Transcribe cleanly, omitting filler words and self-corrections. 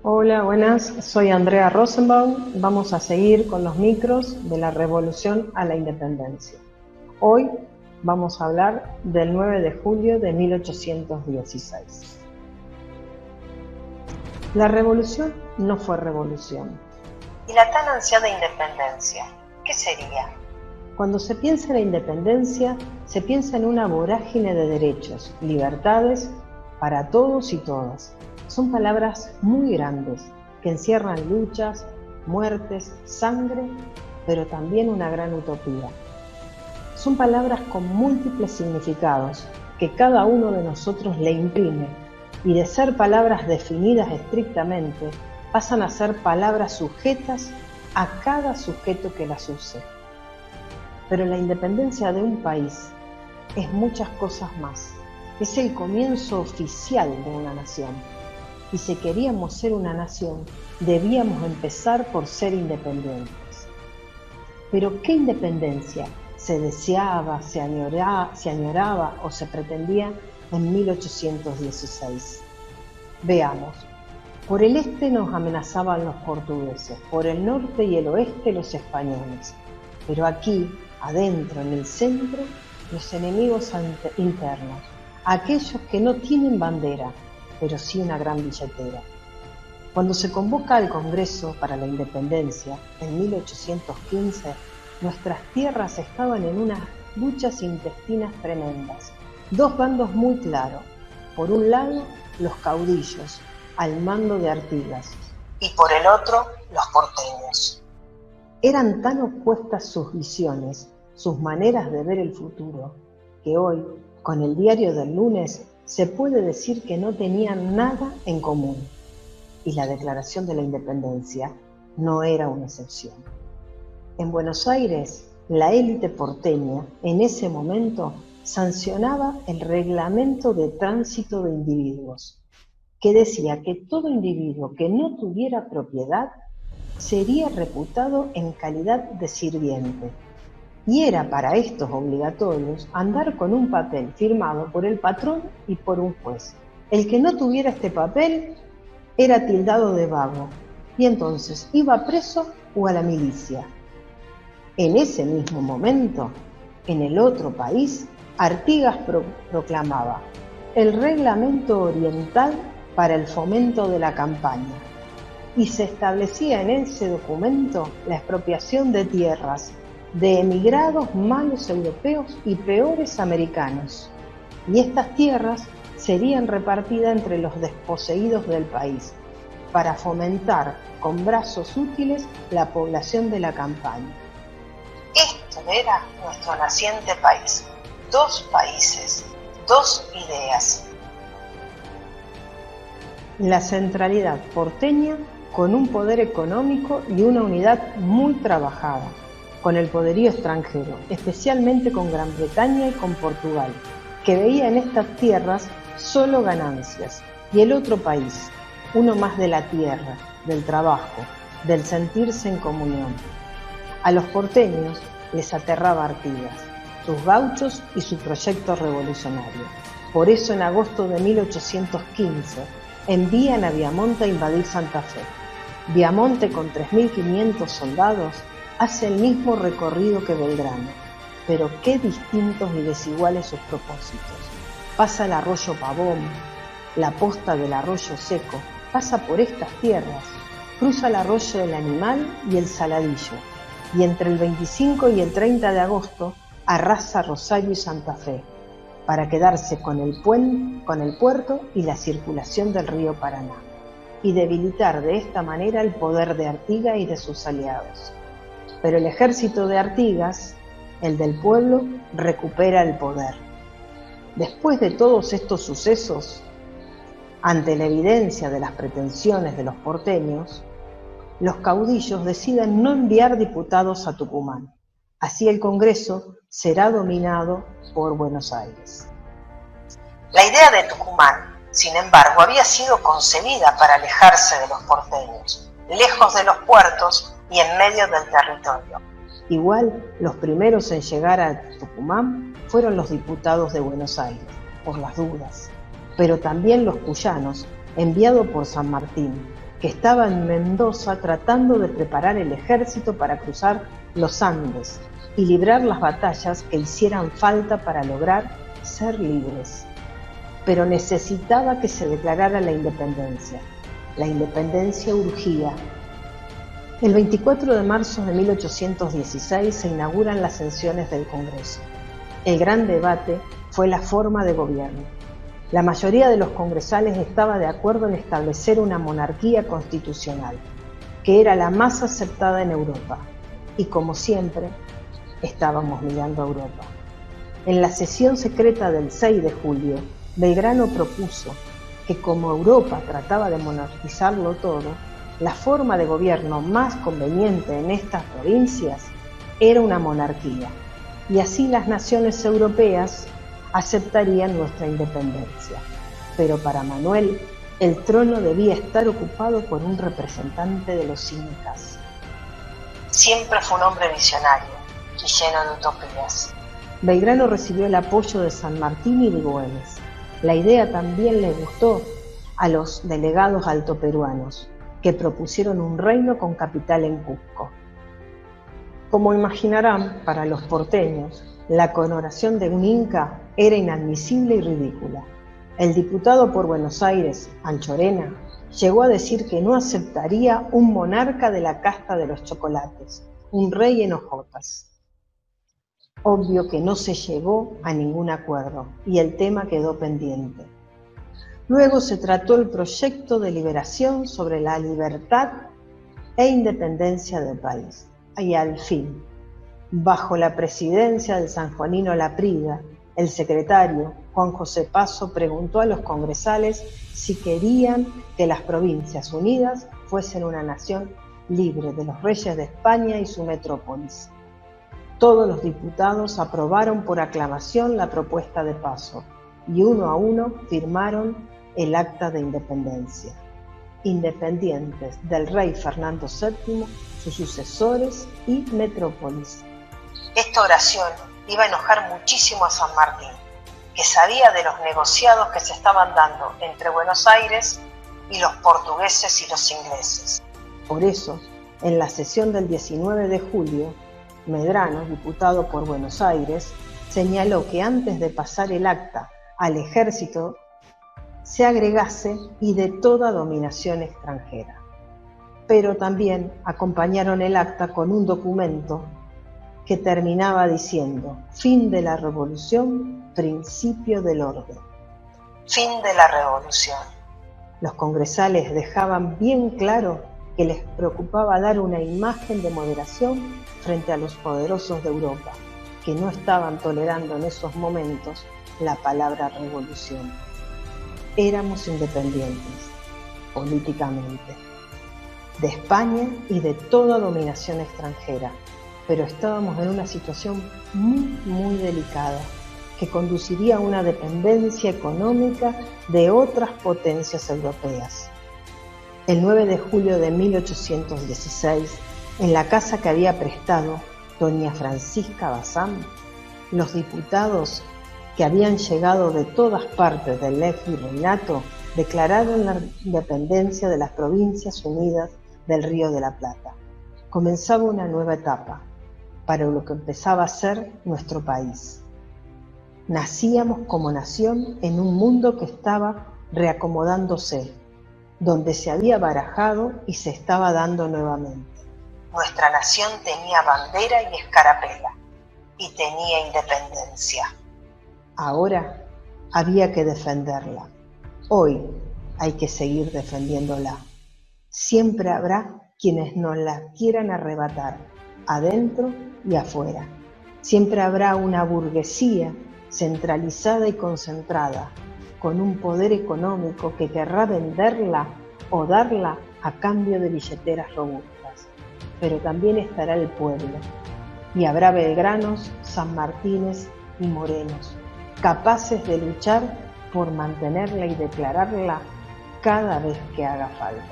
Hola, buenas. Soy Andrea Rosenbaum. Vamos a seguir con los micros de la Revolución a la Independencia. Hoy vamos a hablar del 9 de julio de 1816. La revolución no fue revolución. ¿Y la tan ansiada independencia? ¿Qué sería? Cuando se piensa en la independencia, se piensa en una vorágine de derechos, libertades para todos y todas. Son palabras muy grandes que encierran luchas, muertes, sangre, pero también una gran utopía. Son palabras con múltiples significados que cada uno de nosotros le imprime, y de ser palabras definidas estrictamente, pasan a ser palabras sujetas a cada sujeto que las use. Pero la independencia de un país es muchas cosas más. Es el comienzo oficial de una nación. Y si queríamos ser una nación, debíamos empezar por ser independientes. Pero ¿qué independencia se deseaba, se añoraba o se pretendía en 1816? Veamos. Por el este nos amenazaban los portugueses, por el norte y el oeste los españoles. Pero aquí, adentro, en el centro, los enemigos internos, aquellos que no tienen bandera, pero sí una gran billetera. Cuando se convoca al Congreso para la Independencia, en 1815, nuestras tierras estaban en unas luchas intestinas tremendas. Dos bandos muy claros. Por un lado, los caudillos, al mando de Artigas. Y por el otro, los porteños. Eran tan opuestas sus visiones, sus maneras de ver el futuro, que hoy, con el diario del lunes, se puede decir que no tenían nada en común. Y la Declaración de la Independencia no era una excepción. En Buenos Aires, la élite porteña, en ese momento, sancionaba el Reglamento de Tránsito de Individuos, que decía que todo individuo que no tuviera propiedad sería reputado en calidad de sirviente. Y era para estos obligatorios andar con un papel firmado por el patrón y por un juez. El que no tuviera este papel era tildado de vago y entonces iba preso o a la milicia. En ese mismo momento, en el otro país, Artigas proclamaba el Reglamento Oriental para el fomento de la campaña, y se establecía en ese documento la expropiación de tierras de emigrados malos europeos y peores americanos, y estas tierras serían repartidas entre los desposeídos del país para fomentar con brazos útiles la población de la campaña. Esto era nuestro naciente país. Dos países, dos ideas. La centralidad porteña con un poder económico y una unidad muy trabajada, con el poderío extranjero, especialmente con Gran Bretaña y con Portugal, que veía en estas tierras solo ganancias, y el otro país, uno más de la tierra, del trabajo, del sentirse en comunión. A los porteños les aterraba Artigas, sus gauchos y su proyecto revolucionario. Por eso en agosto de 1815 envían a Viamonte a invadir Santa Fe. Viamonte, con 3.500 soldados, hace el mismo recorrido que Belgrano, pero qué distintos y desiguales sus propósitos. Pasa el arroyo Pavón, la posta del arroyo Seco, pasa por estas tierras, cruza el arroyo del Animal y el Saladillo, y entre el 25 y el 30 de agosto arrasa Rosario y Santa Fe, para quedarse con el puerto y la circulación del río Paraná, y debilitar de esta manera el poder de Artigas y de sus aliados. Pero el ejército de Artigas, el del pueblo, recupera el poder. Después de todos estos sucesos, ante la evidencia de las pretensiones de los porteños, los caudillos deciden no enviar diputados a Tucumán. Así el Congreso será dominado por Buenos Aires. La idea de Tucumán, sin embargo, había sido concebida para alejarse de los porteños, lejos de los puertos y en medio del territorio. Igual, los primeros en llegar a Tucumán fueron los diputados de Buenos Aires, por las dudas, pero también los cuyanos, enviados por San Martín, que estaba en Mendoza tratando de preparar el ejército para cruzar los Andes y librar las batallas que hicieran falta para lograr ser libres. Pero necesitaba que se declarara la independencia. La independencia urgía. El 24 de marzo de 1816 se inauguran las sesiones del Congreso. El gran debate fue la forma de gobierno. La mayoría de los congresales estaba de acuerdo en establecer una monarquía constitucional, que era la más aceptada en Europa. Y como siempre, estábamos mirando a Europa. En la sesión secreta del 6 de julio, Belgrano propuso que como Europa trataba de monarquizarlo todo, la forma de gobierno más conveniente en estas provincias era una monarquía, y así las naciones europeas aceptarían nuestra independencia. Pero para Manuel, el trono debía estar ocupado por un representante de los incas. Siempre fue un hombre visionario y lleno de utopías. Belgrano recibió el apoyo de San Martín y de Güemes. La idea también le gustó a los delegados altoperuanos, que propusieron un reino con capital en Cusco. Como imaginarán, para los porteños, la coronación de un inca era inadmisible y ridícula. El diputado por Buenos Aires, Anchorena, llegó a decir que no aceptaría un monarca de la casta de los chocolates, un rey en hojotas. Obvio que no se llegó a ningún acuerdo y el tema quedó pendiente. Luego se trató el proyecto de liberación sobre la libertad e independencia del país. Y al fin, bajo la presidencia de San Juanino Laprida, el secretario Juan José Paso preguntó a los congresales si querían que las Provincias Unidas fuesen una nación libre de los reyes de España y su metrópolis. Todos los diputados aprobaron por aclamación la propuesta de Paso y uno a uno firmaron el acta de independencia. Independientes del rey Fernando VII, sus sucesores y metrópolis. Esta oración iba a enojar muchísimo a San Martín, que sabía de los negociados que se estaban dando entre Buenos Aires y los portugueses y los ingleses. Por eso, en la sesión del 19 de julio, Medrano, diputado por Buenos Aires, señaló que antes de pasar el acta al ejército se agregase y de toda dominación extranjera. Pero también acompañaron el acta con un documento que terminaba diciendo: fin de la revolución, principio del orden. Fin de la revolución. Los congresales dejaban bien claro que les preocupaba dar una imagen de moderación frente a los poderosos de Europa, que no estaban tolerando en esos momentos la palabra revolución. Éramos independientes, políticamente, de España y de toda dominación extranjera, pero estábamos en una situación muy delicada, que conduciría a una dependencia económica de otras potencias europeas. El 9 de julio de 1816, en la casa que había prestado doña Francisca Bazán, los diputados que habían llegado de todas partes del ex virreinato declararon la independencia de las Provincias Unidas del Río de la Plata. Comenzaba una nueva etapa para lo que empezaba a ser nuestro país. Nacíamos como nación en un mundo que estaba reacomodándose, donde se había barajado y se estaba dando nuevamente. Nuestra nación tenía bandera y escarapela, y tenía independencia. Ahora había que defenderla. Hoy hay que seguir defendiéndola. Siempre habrá quienes nos la quieran arrebatar, adentro y afuera. Siempre habrá una burguesía centralizada y concentrada, con un poder económico que querrá venderla o darla a cambio de billeteras robustas. Pero también estará el pueblo, y habrá belgranos, sanmartines y morenos, capaces de luchar por mantenerla y declararla cada vez que haga falta.